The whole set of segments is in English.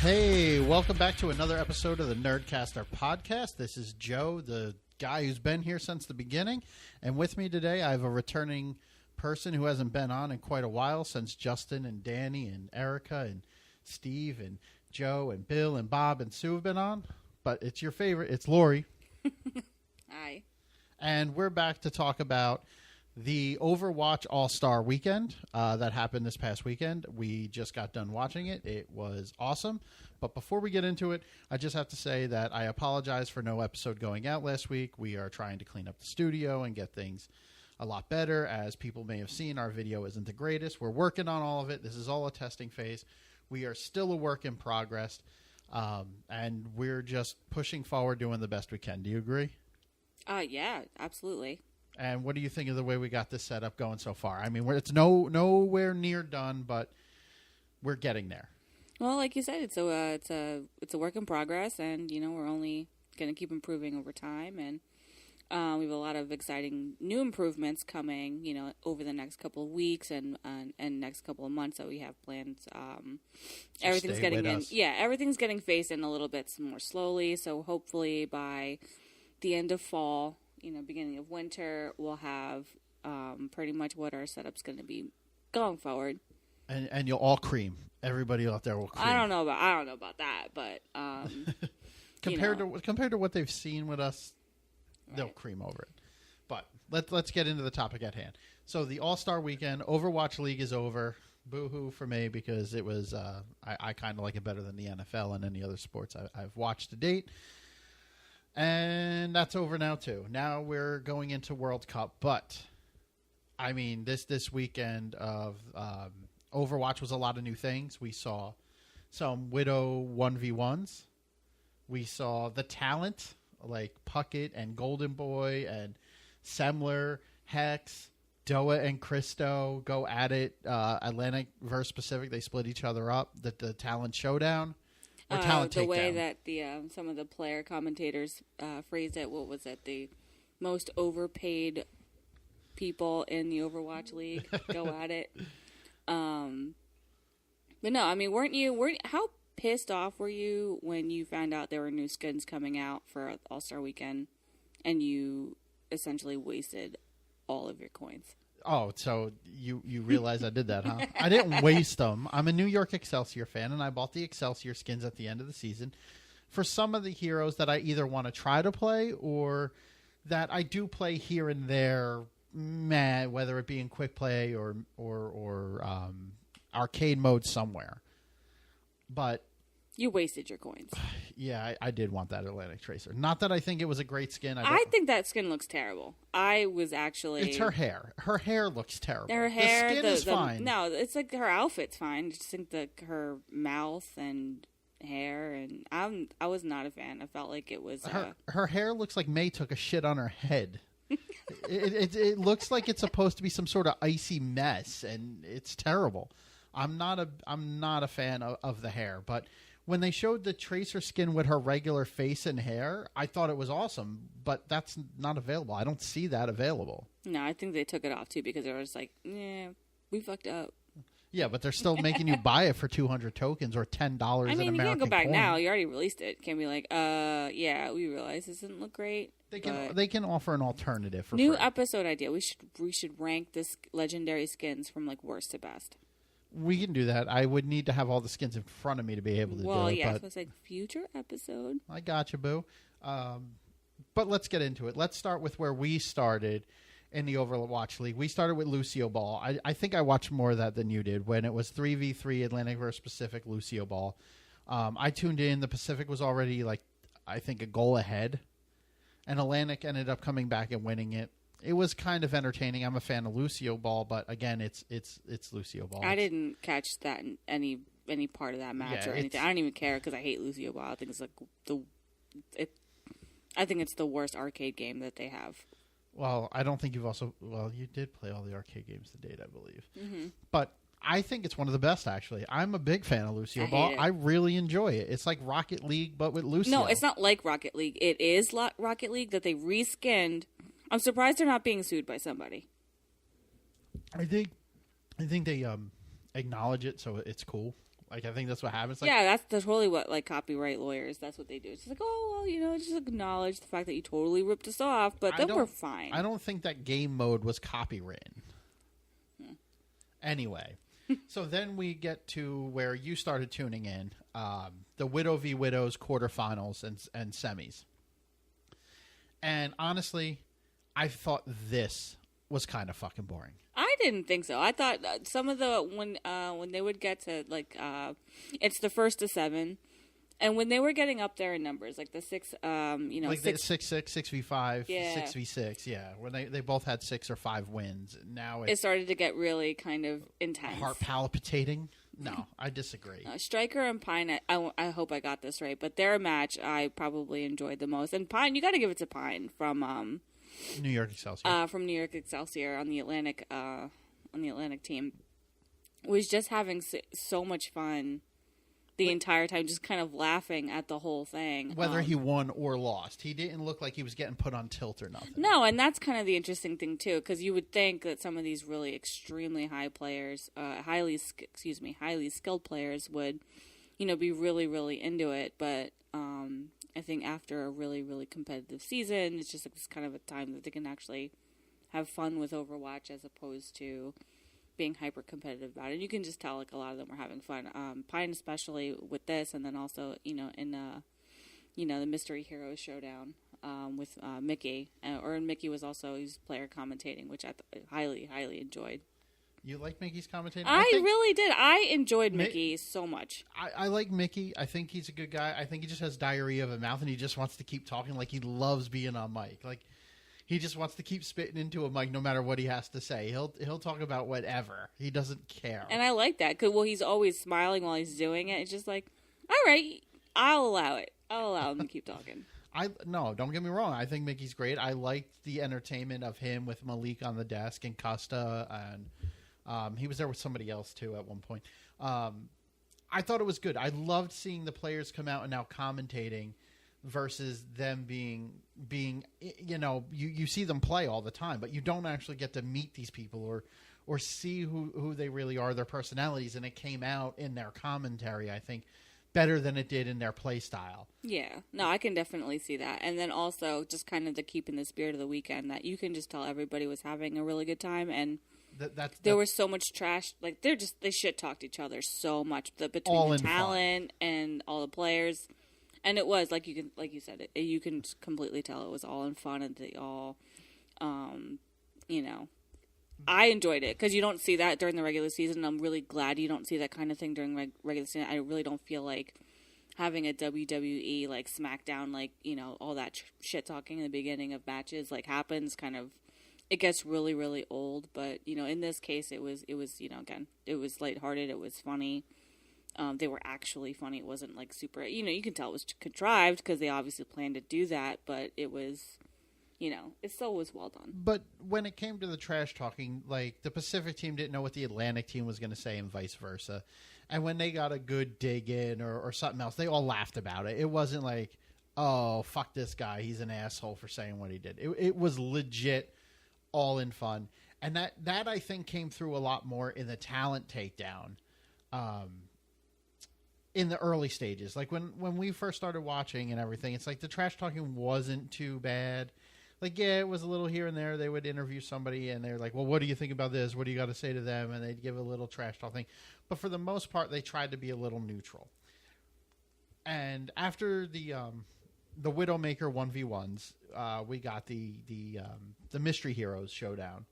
Hey, welcome back to another episode of the Nerdcaster podcast. This is Joe, the guy who's been here since the beginning. And with me today, I have a returning person who hasn't been on in quite a while, since Justin and Danny and Erica and Steve and Joe and Bill and Bob and Sue have been on. But it's your favorite. It's Lori. Hi. And we're back to talk about the Overwatch All Star Weekend that happened this past weekend. We just got done watching it. It was awesome. But before we get into it, I just have to say that I apologize for no episode going out last week. We are trying to clean up the studio and get things a lot better. As people may have seen, our video isn't the greatest. We're working on all of it. This is all a testing phase. We are still a work in progress. And we're just pushing forward, doing the best we can. Do you agree? Yeah, absolutely. And what do you think of the way we got this set up going so far? I mean, it's nowhere near done, but we're getting there. Well, like you said, it's a work in progress, and we're only going to keep improving over time, and we have a lot of exciting new improvements coming, over the next couple of weeks and next couple of months that we have planned. Everything's getting phased in a little bit more slowly. So hopefully by the end of fall, beginning of winter, we'll have pretty much what our setup's going to be going forward. And you'll all cream. Everybody out there will cream. I don't know about that, but compared to what they've seen with us, they'll cream over it. But let's get into the topic at hand. So the All Star Weekend, Overwatch League is over. Boo-hoo for me, because it was I kind of like it better than the NFL and any other sports I've watched to date. And that's over now, too. Now we're going into World Cup. But, I mean, this weekend of Overwatch was a lot of new things. We saw some Widow 1v1s. We saw the talent, like Puckett and Golden Boy and Semler, Hex, Doa and Christo go at it. Atlantic versus Pacific, they split each other up. The talent showdown. Or talent the takedown. way that the some of the player commentators phrased it, what was it? The most overpaid people in the Overwatch League go at it. But no, I mean, how pissed off were you when you found out there were new skins coming out for All Star Weekend, and you essentially wasted all of your coins? Oh, so you realize I did that, huh? I didn't waste them. I'm a New York Excelsior fan, and I bought the Excelsior skins at the end of the season for some of the heroes that I either want to try to play or that I do play here and there, whether it be in quick play or arcade mode somewhere. But you wasted your coins. Yeah, I did want that Atlantic Tracer. Not that I think it was a great skin. I think that skin looks terrible. It's her hair. Her hair looks terrible. Her hair, the skin is fine. No, it's like her outfit's fine. I just think her mouth and hair, and I was not a fan. I felt like it was her hair looks like May took a shit on her head. it looks like it's supposed to be some sort of icy mess, and it's terrible. I'm not a fan of the hair, but when they showed the Tracer skin with her regular face and hair, I thought it was awesome, but that's not available. I don't see that available. No, I think they took it off, too, because they were just like, yeah, we fucked up. Yeah, but they're still making you buy it for 200 tokens or $10 in American you can't go back coin. now. You already released it. Can't be like, yeah, we realize this didn't look great. They can offer an alternative for new free. Episode idea. We should rank this legendary skins from like worst to best. We can do that. I would need to have all the skins in front of me to be able to do it. Well, yeah, so it's like future episode. I got you, boo. But let's get into it. Let's start with where we started in the Overwatch League. We started with Lucio Ball. I think I watched more of that than you did when it was 3v3 Atlantic versus Pacific Lucio Ball. I tuned in. The Pacific was already, I think, a goal ahead. And Atlantic ended up coming back and winning it. It was kind of entertaining. I'm a fan of Lucio Ball, but again, it's Lucio Ball. I didn't catch that in any part of that match or anything. I don't even care because I hate Lucio Ball. I think it's I think it's the worst arcade game that they have. Well, I don't think you did play all the arcade games to date, I believe. Mm-hmm. But I think it's one of the best, actually. I'm a big fan of Lucio Ball. I really enjoy it. It's like Rocket League, but with Lucio. No, it's not like Rocket League. It is Rocket League that they reskinned. I'm surprised they're not being sued by somebody. I think they acknowledge it, so it's cool. Like, I think that's what happens. Like, yeah, that's totally what, like, copyright lawyers, that's what they do. It's just like, oh, well, you know, just acknowledge the fact that you totally ripped us off, but then we're fine. I don't think that game mode was copywritten. Anyway, so then we get to where you started tuning in, the Widow v. Widows quarterfinals and semis. And honestly, I thought this was kind of fucking boring. I didn't think so. I thought some of the when they would get to like it's the first to 7, and when they were getting up there in numbers, like the 6, like 6-6, 6v5, yeah. 6v6, yeah, where they both had 6 or 5 wins. Now it started to get really kind of intense, heart palpitating. No, I disagree. Striker and Pine, I hope I got this right, but their match I probably enjoyed the most. And Pine, you got to give it to Pine from New York Excelsior. From New York Excelsior on the Atlantic team, was just having so much fun the entire time, just kind of laughing at the whole thing. Whether he won or lost, he didn't look like he was getting put on tilt or nothing. No, and that's kind of the interesting thing too, because you would think that some of these really extremely high players, highly skilled players, would, you know, be really, really into it. But I think after a really, really competitive season, it's just like this kind of a time that they can actually have fun with Overwatch as opposed to being hyper competitive about it. And you can just tell like a lot of them were having fun. Pine especially with this, and then also, you know, in the Mystery Heroes showdown with Mickey, and Mickey was also his player commentating, which I highly, highly enjoyed. You like Mickey's commentating? I really did. I enjoyed Mickey so much. I like Mickey. I think he's a good guy. I think he just has diarrhea of a mouth, and he just wants to keep talking. Like, he loves being on mic. Like, he just wants to keep spitting into a mic no matter what he has to say. He'll talk about whatever. He doesn't care. And I like that. Cause, well, he's always smiling while he's doing it. It's just like, all right, I'll allow it. I'll allow him to keep talking. No, don't get me wrong. I think Mickey's great. I liked the entertainment of him with Malik on the desk and Costa, and he was there with somebody else too at one point. I thought it was good. I loved seeing the players come out and now commentating versus them being you know, you see them play all the time, but you don't actually get to meet these people or see who they really are, their personalities, and it came out in their commentary, I think, better than it did in their play style. Yeah. No, I can definitely see that. And then also just kind of to keep in the spirit of the weekend, that you can just tell everybody was having a really good time, and there was so much trash. Like, they shit talked each other so much between the talent and all the players. And it was like you said, you can completely tell it was all in fun, and they all, you know, I enjoyed it because you don't see that during the regular season. I'm really glad you don't see that kind of thing during regular season. I really don't feel like having a WWE like SmackDown, like, you know, all that shit talking in the beginning of matches like happens. Kind of, it gets really, really old. But, you know, in this case, it was you know, again, it was lighthearted. It was funny. They were actually funny. It wasn't like super, you know, you can tell it was contrived because they obviously planned to do that, but it was, you know, it still was well done. But when it came to the trash talking, like, the Pacific team didn't know what the Atlantic team was going to say and vice versa. And when they got a good dig in or something else, they all laughed about it. It wasn't like, oh, fuck this guy, he's an asshole for saying what he did. It was legit all in fun. And that I think came through a lot more in the talent takedown. In the early stages, like when we first started watching and everything, it's like the trash talking wasn't too bad. Like, yeah, it was a little here and there. They would interview somebody and they're like, well, what do you think about this? What do you got to say to them? And they'd give a little trash talk thing. But for the most part, they tried to be a little neutral. And after the Widowmaker 1v1s, we got the Mystery Heroes showdown,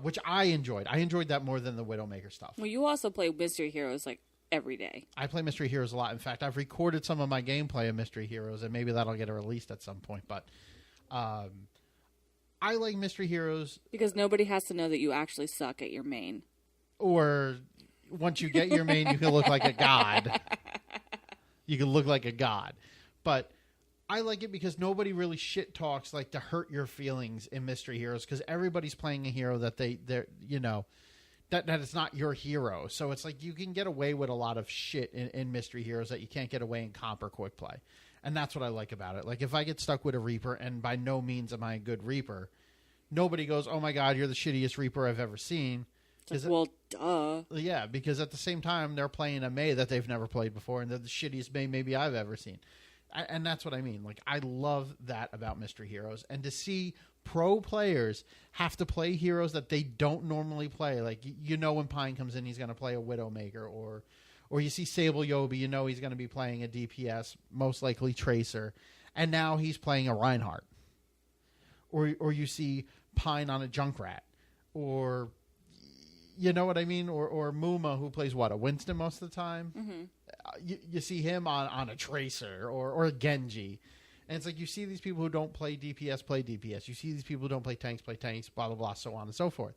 which I enjoyed. I enjoyed that more than the Widowmaker stuff. Well, you also play Mystery Heroes like every day. I play Mystery Heroes a lot. In fact, I've recorded some of my gameplay of Mystery Heroes, and maybe that'll get released at some point. But I like Mystery Heroes because nobody has to know that you actually suck at your main. Or once you get your main, you can look like a god. You can look like a god. But I like it because nobody really shit talks like to hurt your feelings in Mystery Heroes, because everybody's playing a hero that they're you know, that it's not your hero. So it's like you can get away with a lot of shit in Mystery Heroes that you can't get away in comp or quick play. And that's what I like about it. Like, if I get stuck with a Reaper, and by no means am I a good Reaper, nobody goes, oh my god, you're the shittiest Reaper I've ever seen. Like, well, duh. Yeah, because at the same time, they're playing a Mei that they've never played before, and they're the shittiest Mei maybe I've ever seen. And that's what I mean. Like, I love that about Mystery Heroes. And to see pro players have to play heroes that they don't normally play. Like, you know when Pine comes in, he's going to play a Widowmaker. Or you see Sable Yobi, you know he's going to be playing a DPS, most likely Tracer. And now he's playing a Reinhardt. Or you see Pine on a Junkrat. Or, you know what I mean? Or Muma, who plays what, a Winston most of the time? Mm-hmm. You see him on a Tracer or a Genji. And it's like you see these people who don't play DPS play DPS. You see these people who don't play tanks, blah, blah, blah, so on and so forth.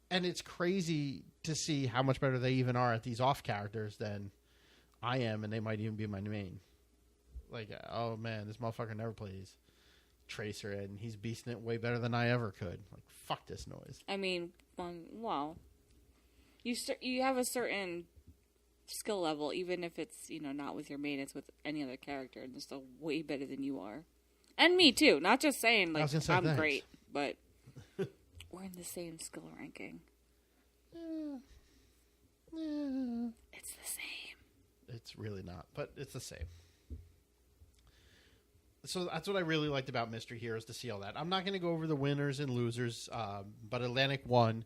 And it's crazy to see how much better they even are at these off characters than I am, and they might even be my main. Like, oh man, this motherfucker never plays Tracer, and he's beasting it way better than I ever could. Like, fuck this noise. I mean, well, you have a certain skill level, even if it's, not with your main, it's with any other character, and they're still way better than you are. And me too. Not just saying, like, I'm thanks. great, but we're in the same skill ranking. It's the same. It's really not, but it's the same. So that's what I really liked about Mystery Heroes, to see all that. I'm not going to go over the winners and losers, but Atlantic won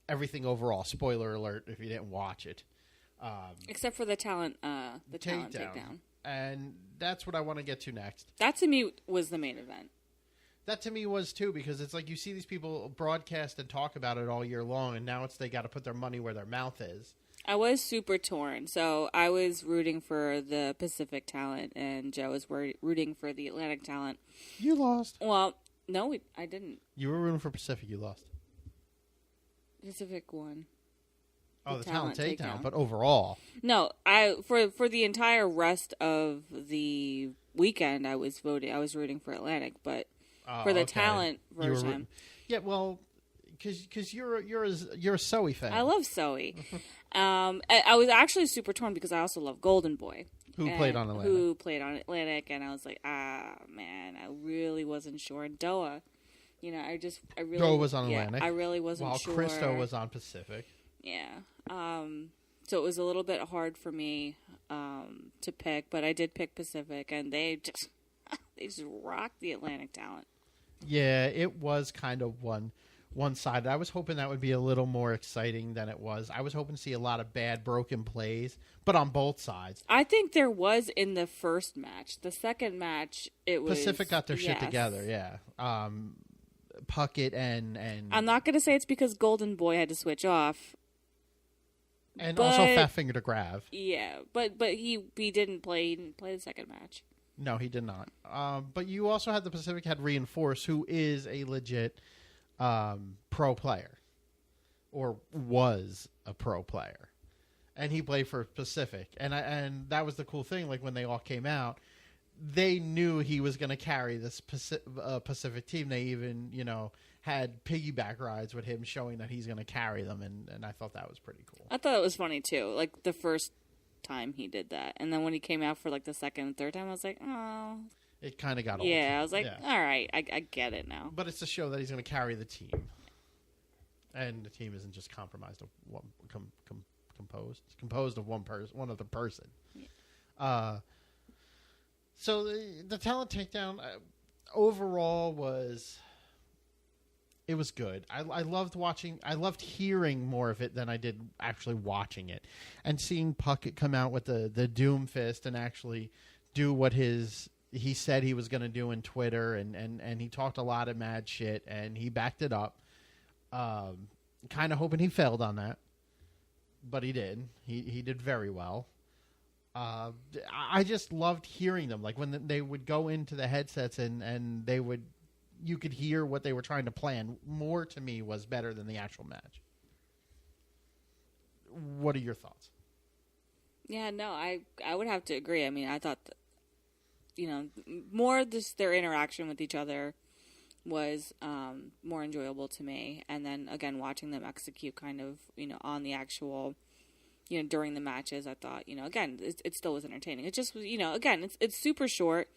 everything overall. Spoiler alert if you didn't watch it. Except for the talent takedown. And that's what I want to get to next. That to me was the main event. That to me was too, because it's like you see these people broadcast and talk about it all year long, and now they got to put their money where their mouth is. I was super torn. So I was rooting for the Pacific talent, and Joe was rooting for the Atlantic talent. You lost. Well, no, I didn't. You were rooting for Pacific. You lost. Pacific won. Oh, the talent takedown, but overall. No, for the entire rest of the weekend, I was rooting for Atlantic, but for the talent version. Yeah, well, because you're a Zoe fan. I love Zoe. I was actually super torn because I also love Golden Boy. Who played on Atlantic, and I was like, man, I really wasn't sure. And Doa, Doa was on Atlantic. I really wasn't sure. While Christo was on Pacific. Yeah. So it was a little bit hard for me to pick, but I did pick Pacific, and they just rocked the Atlantic talent. Yeah, it was kind of one-sided. I was hoping that would be a little more exciting than it was. I was hoping to see a lot of bad, broken plays, but on both sides. I think there was in the first match. The second match, it was... Pacific got their shit together, yeah. Puckett and... I'm not going to say it's because Golden Boy had to switch off. And also Fat Finger to Grav. Yeah, but he didn't play. He didn't play the second match. No, he did not. But you also had the Pacific had Reinforce, who is a legit pro player, or was a pro player, and he played for Pacific. And that was the cool thing. Like when they all came out, they knew he was going to carry this Pacific team. They even had piggyback rides with him, showing that he's going to carry them, and I thought that was pretty cool. I thought it was funny too, like the first time he did that, and then when he came out for like the second and third time, I was like, oh. It kind of got old. Yeah, I was like, all right, I get it now. But it's to show that he's going to carry the team, and the team isn't just compromised of one, composed of one other person. Yeah. So the talent takedown overall was good. I loved watching. I loved hearing more of it than I did actually watching it, and seeing Puckett come out with the Doom Fist and actually do what he said he was going to do in Twitter, and he talked a lot of mad shit, and he backed it up. Kind of hoping he failed on that, but he did. He did very well. I just loved hearing them, like when they would go into the headsets and you could hear what they were trying to plan. More, to me, was better than the actual match. What are your thoughts? Yeah, no, I would have to agree. I mean, I thought more just their interaction with each other was more enjoyable to me. And then, again, watching them execute kind of, on the actual, during the matches, I thought, again, it still was entertaining. It just was, again, it's super short.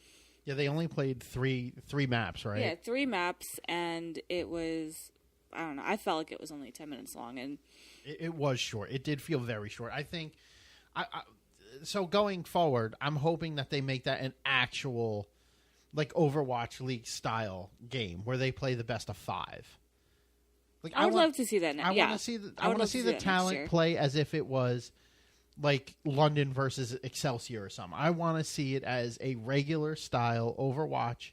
Yeah, they only played three maps, right? Yeah, 3 maps, and it was I don't know. I felt like it was only 10 minutes long, and it was short. It did feel very short. I think, so going forward, I'm hoping that they make that an actual, like, Overwatch League style game where they play the best of 5. Like, I would love to see that now. I want to see the talent play as if it was like London versus Excelsior or something. I want to see it as a regular style Overwatch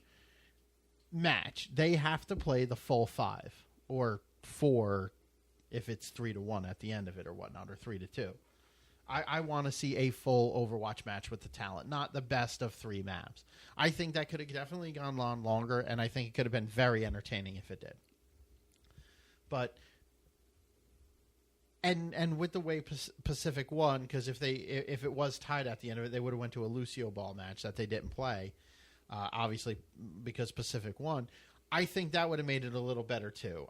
match. They have to play the full 5 or 4 if it's 3-1 at the end of it or whatnot, or 3-2. I want to see a full Overwatch match with the talent, not the best of 3 maps. I think that could have definitely gone on longer, and I think it could have been very entertaining if it did. But and with the way Pacific won, because if it was tied at the end of it, they would have went to a Lucio Ball match that they didn't play, obviously because Pacific won. I think that would have made it a little better too.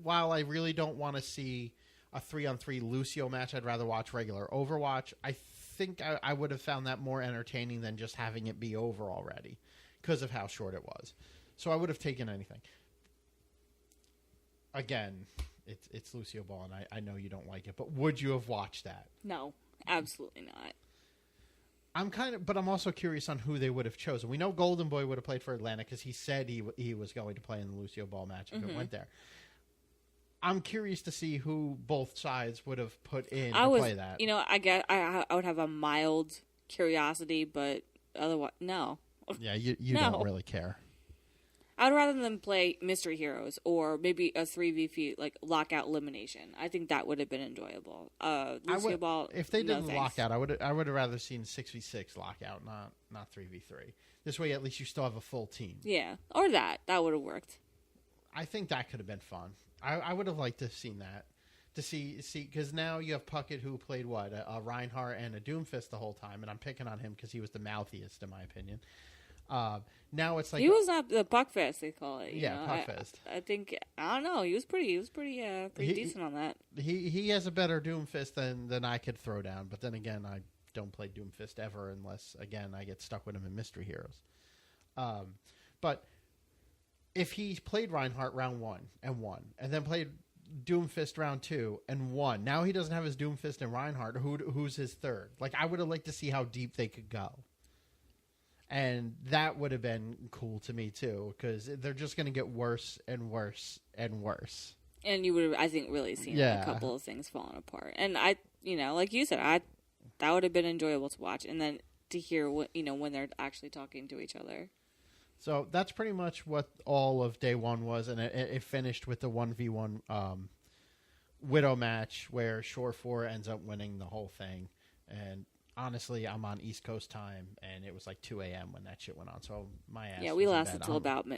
While I really don't want to see a 3-on-3 Lucio match, I'd rather watch regular Overwatch. I think I would have found that more entertaining than just having it be over already because of how short it was. So I would have taken anything. Again, it's Lucio Ball, and I know you don't like it, but would you have watched that? No, absolutely not. But I'm also curious on who they would have chosen. We know Golden Boy would have played for Atlanta because he said he was going to play in the Lucio Ball match if it went there. I'm curious to see who both sides would have put in to play that. You know, I would have a mild curiosity, but otherwise, no. Yeah, you don't really care. I'd rather them play Mystery Heroes or maybe a 3v3 like lockout elimination. I think that would have been enjoyable. Lucio Ball. If they did lockout, I would have rather seen 6v6 lockout, not 3v3. This way, at least you still have a full team. Yeah, or that would have worked. I think that could have been fun. I would have liked to have seen that. To see because now you have Puckett, who played a Reinhardt and a Doomfist the whole time, and I'm picking on him because he was the mouthiest in my opinion. Now it's like he was not the Puckfest, they call it. Yeah, Puckfest. I think I don't know. He was pretty decent on that. He has a better Doomfist than I could throw down. But then again, I don't play Doomfist ever unless again I get stuck with him in Mystery Heroes. But if he played Reinhardt round 1 and won, and then played Doomfist round 2 and won, now he doesn't have his Doomfist and Reinhardt. Who's his third? Like I would have liked to see how deep they could go. And that would have been cool to me, too, because they're just going to get worse and worse and worse. And you would have, I think, really seen a couple of things falling apart. And like you said, that would have been enjoyable to watch. And then to hear, when they're actually talking to each other. So that's pretty much what all of day 1 was. And it finished with the 1v1 Widow match where Shore 4 ends up winning the whole thing. And honestly, I'm on East Coast time, and it was like 2 a.m. when that shit went on. So my ass. Yeah, we lasted till about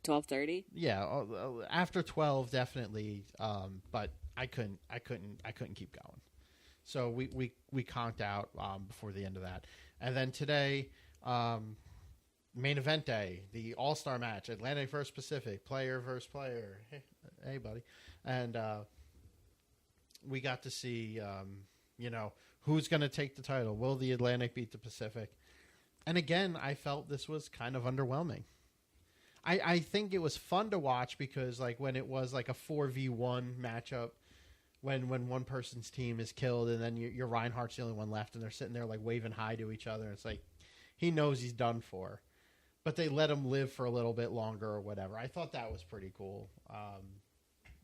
12:30. Yeah, after 12, definitely. But I couldn't keep going. So we conked out before the end of that, and then today, main event day, the All Star match, Atlantic versus Pacific, player versus player. Hey buddy, and we got to see who's going to take the title? Will the Atlantic beat the Pacific? And again, I felt this was kind of underwhelming. I think it was fun to watch because like when it was like a 4v1 matchup, when one person's team is killed and then your Reinhardt's the only one left and they're sitting there like waving hi to each other. It's like he knows he's done for. But they let him live for a little bit longer or whatever. I thought that was pretty cool.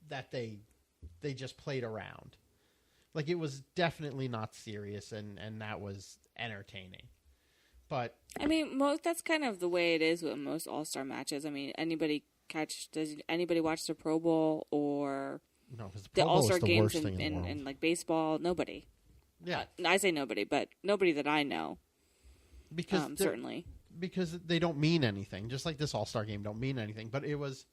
That they just played around. Like, it was definitely not serious, and that was entertaining. But I mean, that's kind of the way it is with most All-Star matches. I mean, does anybody watch the Pro Bowl or the All-Star games in like baseball? Nobody. Yeah. I say nobody, but nobody that I know. Because certainly. Because they don't mean anything. Just like this All-Star game don't mean anything. But it was...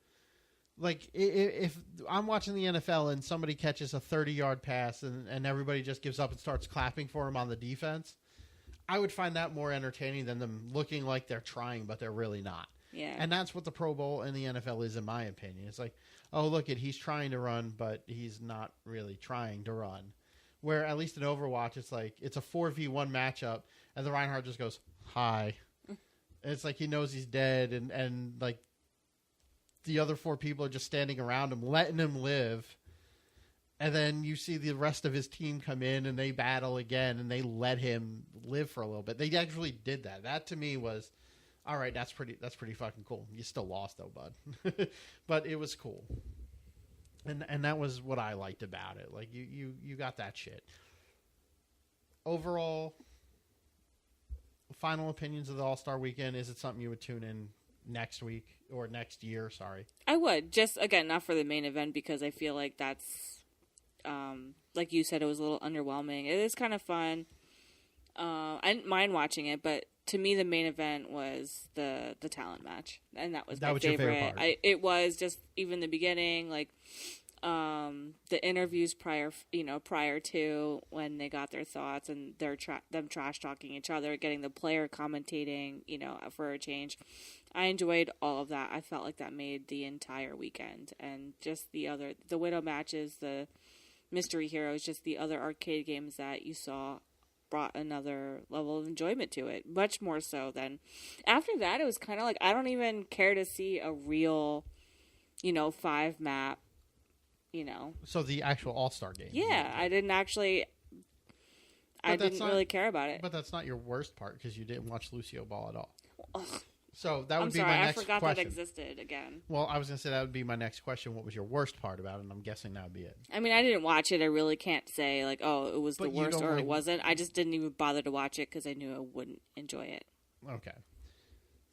Like, if I'm watching the NFL and somebody catches a 30-yard pass and everybody just gives up and starts clapping for him on the defense, I would find that more entertaining than them looking like they're trying, but they're really not. Yeah. And that's what the Pro Bowl and the NFL is, in my opinion. It's like, oh, look, he's trying to run, but he's not really trying to run. Where, at least in Overwatch, it's like, it's a 4v1 matchup, and the Reinhardt just goes, hi. And it's like he knows he's dead, and like, the other 4 people are just standing around him, letting him live. And then you see the rest of his team come in and they battle again and they let him live for a little bit. They actually did that. That to me was, all right, that's pretty fucking cool. You still lost though, bud. But it was cool. And that was what I liked about it. Like you got that shit. Overall, final opinions of the All-Star Weekend. Is it something you would tune in next week or next year? Sorry. I would. Just, again, not for the main event because I feel like that's, like you said, it was a little underwhelming. It is kind of fun. I didn't mind watching it, but to me the main event was the talent match. And that was my favorite. Your favorite part. It was just even the beginning, like the interviews prior to when they got their thoughts and them trash talking each other, getting the player commentating, for a change. I enjoyed all of that. I felt like that made the entire weekend, and just the Widow matches, the Mystery Heroes, just the other arcade games that you saw brought another level of enjoyment to it, much more so than after that. It was kind of like I don't even care to see a real 5 map. So the actual All-Star game. Yeah, I didn't really care about it. But that's not your worst part because you didn't watch Lucio Ball at all. Ugh. So that would I'm be sorry, my next I forgot question. that existed again. Well, I was going to say that would be my next question. What was your worst part about it? And I'm guessing that would be it. I mean, I didn't watch it. I really can't say, like, oh, it was But the worst or it wasn't. I just didn't even bother to watch it because I knew I wouldn't enjoy it. Okay.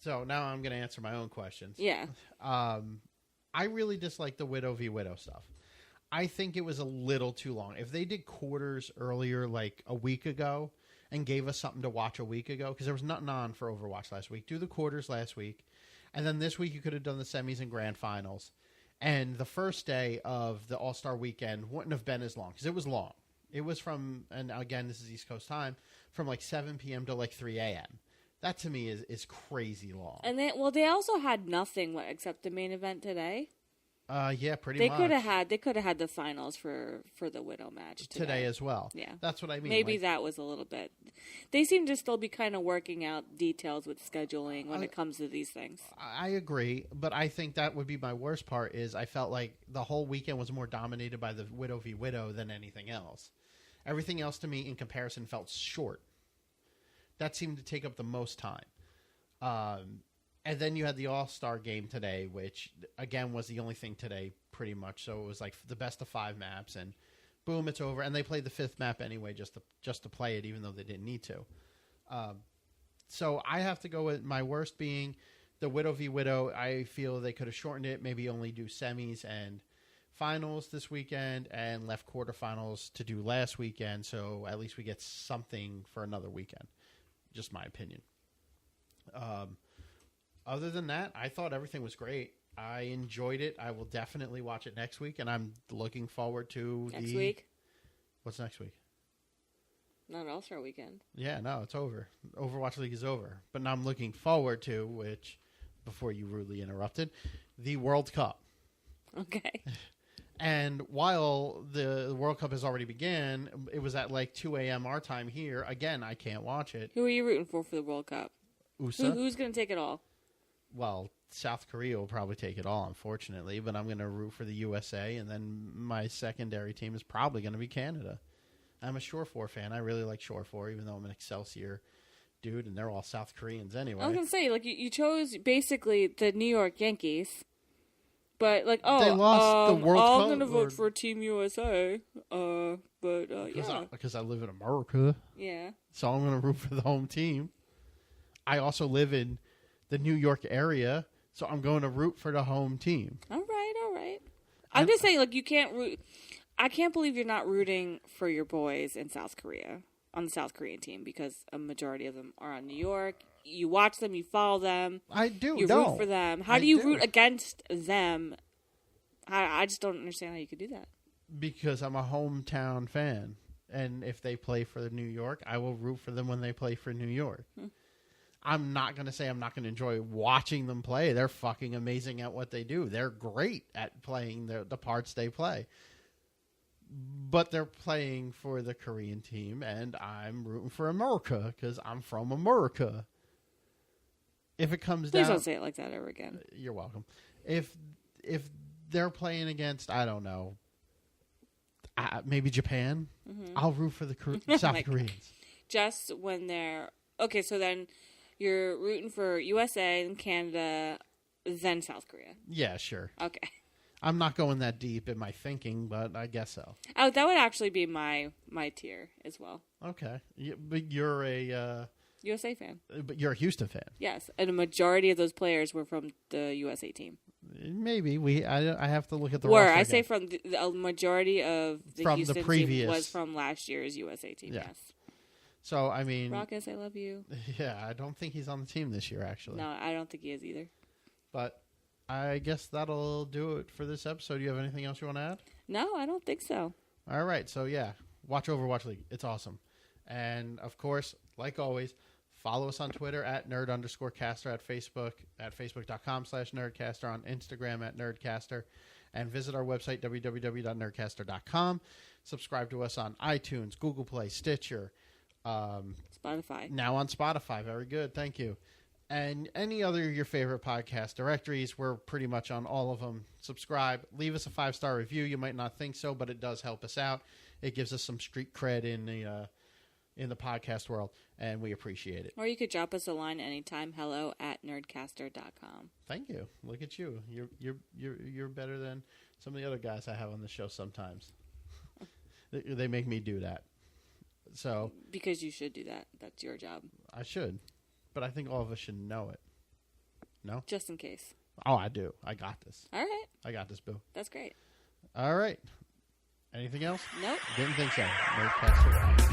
So now I'm going to answer my own questions. Yeah. I really dislike the Widow v. Widow stuff. I think it was a little too long. If they did quarters earlier, like a week ago, and gave us something to watch a week ago, because there was nothing on for Overwatch last week, do the quarters last week, and then this week you could have done the semis and grand finals. And the first day of the All-Star Weekend wouldn't have been as long, because it was long. It was from, and again, this is East Coast time, from like 7 p.m. to like 3 a.m. That to me is crazy long. And they also had nothing except the main event today. Yeah, pretty much. They could have had the finals for the Widow match today as well. Yeah, that's what I mean. Maybe that was a little bit. They seem to still be kind of working out details with scheduling when it comes to these things. I agree, but I think that would be my worst part. Is I felt like the whole weekend was more dominated by the Widow v. Widow than anything else. Everything else to me, in comparison, felt short. That seemed to take up the most time. And then you had the All-Star game today, which, again, was the only thing today, pretty much. So it was like the best of 5 maps, and boom, it's over. And they played the 5th map anyway just to play it, even though they didn't need to. So I have to go with my worst being the Widow v. Widow. I feel they could have shortened it, maybe only do semis and finals this weekend, and left quarterfinals to do last weekend, so at least we get something for another weekend. Just my opinion. Other than that, I thought everything was great. I enjoyed it. I will definitely watch it next week, and I'm looking forward to next week. What's next week? Not All-Star Weekend. Yeah, no, it's over. Overwatch League is over. But now I'm looking forward to, which, before you rudely interrupted, the World Cup. Okay. And while the World Cup has already began, it was at like 2 a.m. our time here. Again, I can't watch it. Who are you rooting for the World Cup? USA? Who's going to take it all? Well, South Korea will probably take it all, unfortunately, but I'm going to root for the USA, and then my secondary team is probably going to be Canada. I'm a Shore 4 fan. I really like Shore 4, even though I'm an Excelsior dude, and they're all South Koreans anyway. I was going to say, like, you chose basically the New York Yankees, but, like, they lost the World Cup. I'm going to vote for Team USA, yeah. Because I live in America. Yeah. So I'm going to root for the home team. I also live in the New York area, so I'm going to root for the home team. All right. I'm just saying, like, you can't root. I can't believe you're not rooting for your boys in South Korea, on the South Korean team, because a majority of them are on New York. You watch them, you follow them. I do. You root for them. How do you root against them? I just don't understand how you could do that. Because I'm a hometown fan, and if they play for New York, I will root for them when they play for New York. I'm not going to say I'm not going to enjoy watching them play. They're fucking amazing at what they do. They're great at playing the parts they play. But they're playing for the Korean team, and I'm rooting for America because I'm from America. If it comes down... Please don't say it like that ever again. You're welcome. If if they're playing against, I don't know, maybe Japan, I'll root for the South Koreans. Just when they're okay. So then you're rooting for USA and Canada, then South Korea. Yeah, sure. Okay. I'm not going that deep in my thinking, but I guess so. Oh, that would actually be my tier as well. Okay, but you're a USA fan. But you're a Houston fan. Yes, and a majority of those players were from the USA team. Maybe I have to look at the roster. I say from a majority of the from Houston the previous team was from last year's USA team. Yeah. Yes. So I mean, Rockus, I love you. Yeah, I don't think he's on the team this year. Actually, no, I don't think he is either. But I guess that'll do it for this episode. Do you have anything else you want to add? No, I don't think so. All right. So, yeah, watch Overwatch League. It's awesome. And, of course, like always, follow us on Twitter at nerd_caster, at Facebook at facebook.com/nerdcaster, on Instagram at nerdcaster, and visit our website, www.nerdcaster.com. Subscribe to us on iTunes, Google Play, Stitcher. Spotify. Now on Spotify. Very good. Thank you. And any other of your favorite podcast directories, we're pretty much on all of them. Subscribe. Leave us a 5-star review. You might not think so, but it does help us out. It gives us some street cred in the podcast world, and we appreciate it. Or you could drop us a line anytime. hello@nerdcaster.com. Thank you. Look at you. You're better than some of the other guys I have on the show sometimes. They make me do that. So because you should do that. That's your job. I should. But I think all of us should know it. No? Just in case. Oh, I do. I got this. All right. I got this, Boo. That's great. All right. Anything else? Nope. Didn't think so. Nerdcaster.